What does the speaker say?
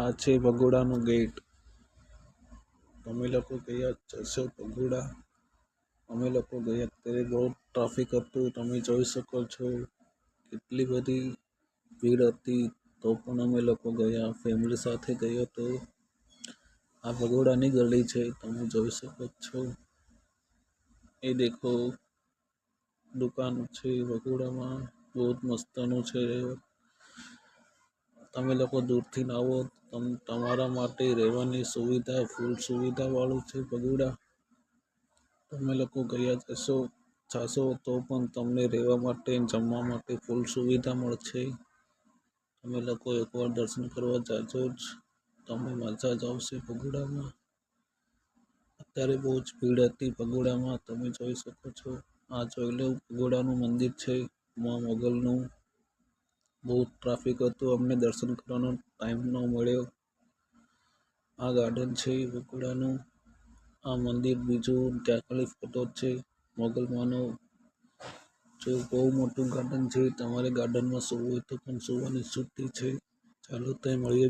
આ છે ભગોડાનું ગેટ. તમે લોકો ગયા જશો ભગોડા? અમે લોકો ગયા ત્યારે બહુ ટ્રાફિક હતું, તમે જોઈ શકો છો. કેટલી બધી ભીડ હતી, તો પણ અમે લોકો ગયા. ફેમિલી સાથે ગયો તો. આ ભગોડાની ગલી છે, તમે જોઈ શકો છો. એ દેખો, દુકાન છે ભગોડામાં, બહુ જ મસ્તનું છે. તમે લોકો દૂરથી ના આવો, તમારા માટે રહેવાની સુવિધા, ફૂલ સુવિધા વાળું છે ભગોડા. તમે લોકો ગયા જાશો તો પણ તમને રહેવા માટે, જમવા માટે ફૂલ સુવિધા મળશે. તમે લોકો એકવાર દર્શન કરવા જાજો જ, તમને મજા જ આવશે ભગોડામાં. અત્યારે બહુ જ ભીડ હતી ભગોડામાં, તમે જોઈ શકો છો. આ જોઈ લો, ભગોડાનું મંદિર છે મા મોગલનું. બહુ ટ્રાફિક હતું, અમને દર્શન કરવાનો ટાઈમ ન મળ્યો. આ ગાર્ડન છે ભગોડાનું. આ મંદિર બીજું, ત્યાં ખાલી ફોટો છે મોગલમાનો. જો બહુ મોટું ગાર્ડન છે, તમારે ગાર્ડનમાં સૂવું હોય તો પણ સૂવાની છુટ્ટી છે. ચાલો ત્યાં મળીએ.